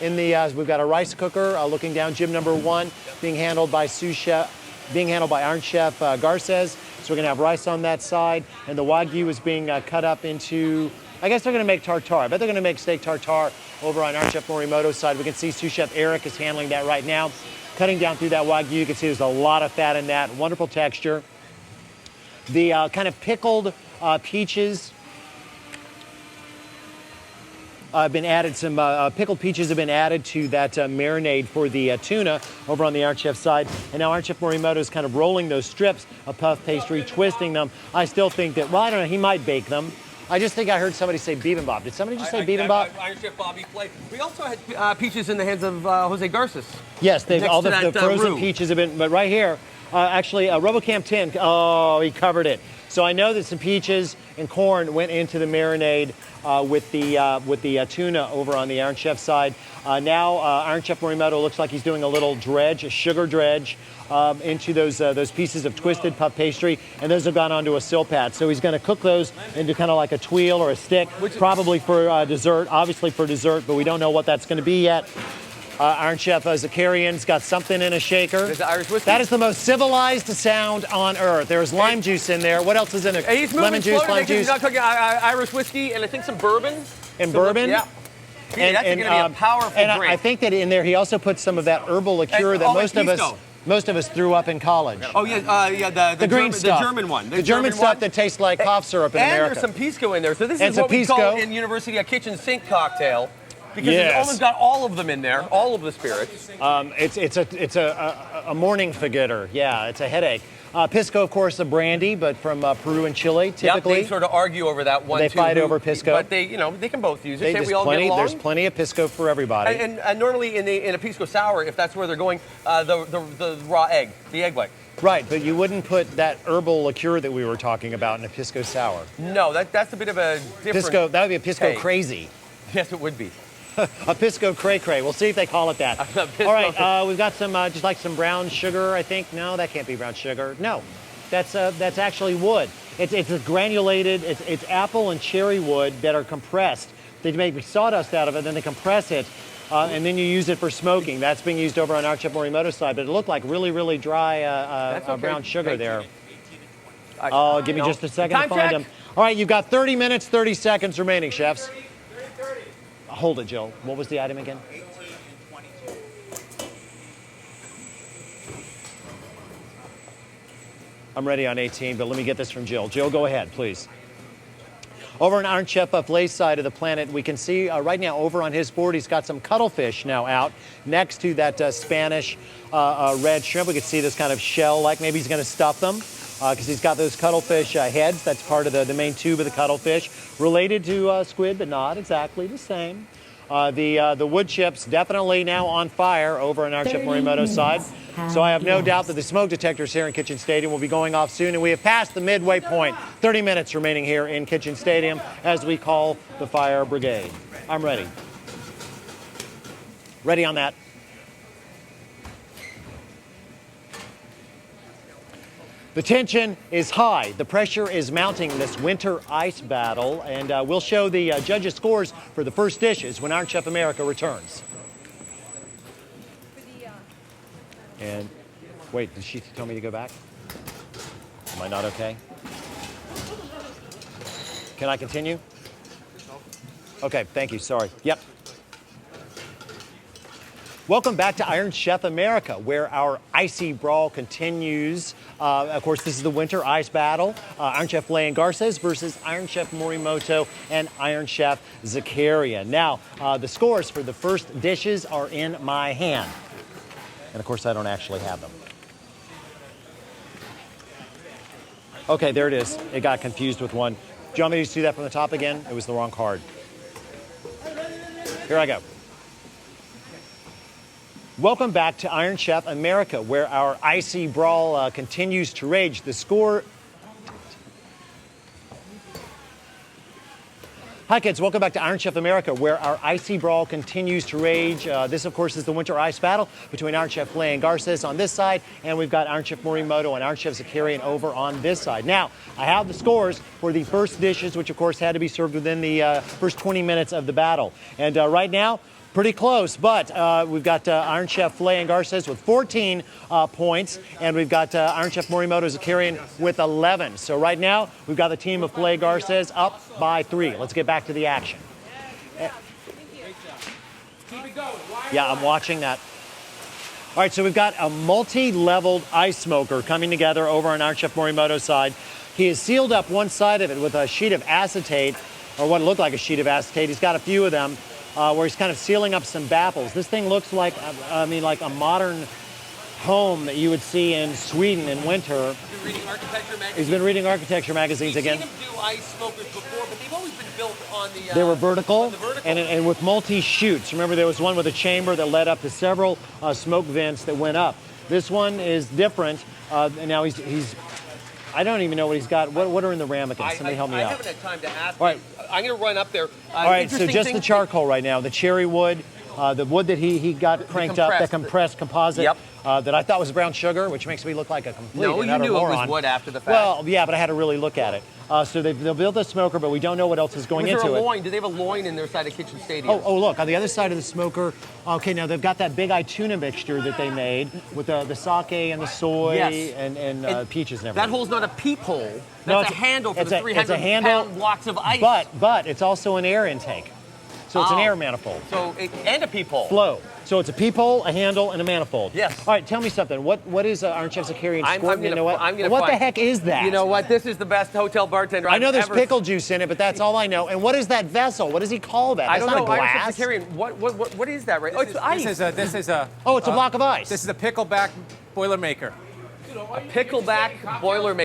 in the, we've got a rice cooker looking down Jib number 1, being handled by Iron Chef Garces. So we're going to have rice on that side, and the Wagyu is being cut up into, I guess they're going to make tartare. I bet they're going to make steak tartare over on Iron Chef Morimoto's side. We can see sous chef Eric is handling that right now, cutting down through that Wagyu. You can see there's a lot of fat in that, wonderful texture. The kind of pickled peaches been added. Some pickled peaches have been added to that marinade for the tuna over on the Iron Chef side. And now Iron Chef Morimoto is kind of rolling those strips of puff pastry, twisting them. I still think that, well, I don't know, he might bake them. I just think I heard somebody say bibimbap. Did somebody just say bibimbap? Iron Chef Bobby Flay. We also had peaches in the hands of Jose Garces. Yes, all the frozen peaches have been, but right here, actually, RoboCam 10, oh, he covered it. So I know that some peaches and corn went into the marinade with the tuna over on the Iron Chef side. Now Iron Chef Morimoto looks like he's doing a little dredge, a sugar dredge, into those pieces of twisted puff pastry, and those have gone onto a silpat. So he's going to cook those into kind of like a tuile or a stick, probably for dessert, obviously for dessert, but we don't know what that's going to be yet. Iron Chef Zakarian's got something in a shaker. There's the Irish whiskey. That is the most civilized sound on earth. There's lime juice in there. What else is in it? He's lemon juice, lime juice. He's not cooking Irish whiskey and I think some bourbon. And bourbon? Yeah. And that's going to be a powerful drink. I think that in there he also put some of that herbal liqueur that most of us threw up in college. Oh yeah, the green stuff, the German one, the German stuff that tastes like cough syrup in America. And there's some pisco in there. So this is what we call in university a kitchen sink cocktail. Because it's almost got all of them in there, all of the spirits. It's a morning forgetter. Yeah, it's a headache. Pisco, of course, a brandy, but from Peru and Chile, typically. Yep, they sort of argue over that one. They fight over Pisco, but they can both use it. We all get along. There's plenty of Pisco for everybody. And normally in a Pisco sour, if that's where they're going, the raw egg, the egg white. Right, but you wouldn't put that herbal liqueur that we were talking about in a Pisco sour. No, that's a bit of a different. Pisco, that would be a Pisco crazy. Yes, it would be. A Pisco cray-cray. We'll see if they call it that. All right, we've got some, just like some brown sugar, I think. No, that can't be brown sugar. No, that's actually wood. It's a granulated, it's apple and cherry wood that are compressed. They make sawdust out of it, then they compress it, and then you use it for smoking. That's being used over on Iron Chef Morimoto's side, but it looked like really, really dry brown sugar there. Give me just a second to find them. All right, you've got 30 minutes, 30 seconds remaining, chefs. Hold it, Jill. What was the item again? 18 and 22. I'm ready on 18, but let me get this from Jill. Jill, go ahead, please. Over on Iron Chef Flay's side of the planet, we can see right now over on his board, he's got some cuttlefish now out next to that Spanish red shrimp. We can see this kind of shell, like maybe he's going to stuff them. Because he's got those cuttlefish heads. That's part of the main tube of the cuttlefish. Related to squid, but not exactly the same. The wood chips definitely now on fire over on Iron Chef Morimoto's side. So I have no doubt that the smoke detectors here in Kitchen Stadium will be going off soon. And we have passed the midway point. 30 minutes remaining here in Kitchen Stadium as we call the fire brigade. I'm ready. Ready on that. The tension is high. The pressure is mounting in this winter ice battle, and we'll show the judges' scores for the first dishes when Iron Chef America returns. And wait, did she tell me to go back? Am I not okay? Can I continue? Okay, thank you. Sorry. Yep. Welcome back to Iron Chef America, where our icy brawl continues. Of course, this is the winter ice battle. Iron Chef Flay and Garces versus Iron Chef Morimoto and Iron Chef Zakarian. Now, the scores for the first dishes are in my hand. And of course, I don't actually have them. Okay, there it is. It got confused with one. Do you want me to just do that from the top again? It was the wrong card. Here I go. Welcome back to Iron Chef America, where our icy brawl continues to rage. The score... Hi, kids. Welcome back to Iron Chef America, where our icy brawl continues to rage. This, of course, is the winter ice battle between Iron Chef Flay and Garces on this side, and we've got Iron Chef Morimoto and Iron Chef Zakarian over on this side. Now, I have the scores for the first dishes, which, of course, had to be served within the first 20 minutes of the battle. And right now, Pretty close, but we've got Iron Chef Filet Garces with 14 points, and we've got Iron Chef Morimoto Zakarian with 11. So right now, we've got the team of Filet Garces up by 3. Let's get back to the action. Yeah, I'm watching that. All right, so we've got a multi-leveled ice smoker coming together over on Iron Chef Morimoto's side. He has sealed up one side of it with a sheet of acetate, or what looked like a sheet of acetate. He's got a few of them. Where he's kind of sealing up some baffles. This thing looks like, like a modern home that you would see in Sweden in winter. He's been reading architecture magazines. He's been reading architecture magazines again. We've seen him do ice smokers before, but they've always been built on the... They were vertical, on the vertical. And with multi-chutes. Remember, there was one with a chamber that led up to several smoke vents that went up. This one is different, and now he's I don't even know what he's got. What are in the ramekins? Somebody help me out. I haven't had time to ask. All right. I'm going to run up there. All right, so just the charcoal right now, the cherry wood, the wood that he got cranked up, that compressed composite, Yep. That I thought was brown sugar, which makes me look like a complete No, and you utter knew moron. it was wood after the fact. Well, yeah, but I had to really look at it. So they'll build the smoker, but we don't know what else is going Was into there a it. loin? Do they have a loin in their side of Kitchen Stadium? Oh, look, on the other side of the smoker, okay, now they've got that big eye tuna mixture that they made with the sake and the soy Yes. and peaches and everything. That hole's not a peephole. That's No, a handle for the it's a handle, 300-pound blocks of ice. But it's also an air intake. So it's an air manifold. And a peephole. Flow. So it's a peephole, a handle, and a manifold. Yes. All right, tell me something. What is Iron Chef Zakarian squirt? You know what? What the heck is that? You know what? This is the best hotel bartender I know I've there's ever pickle juice in it, but that's all I know. And what is that vessel? What does he call that? I That's don't not know. a Iron glass. Chef Zakarian, what is that, right? Oh, it's ice. This is a. Oh, it's a block of ice. This is a pickleback Boilermaker. A pickleback Boilermaker.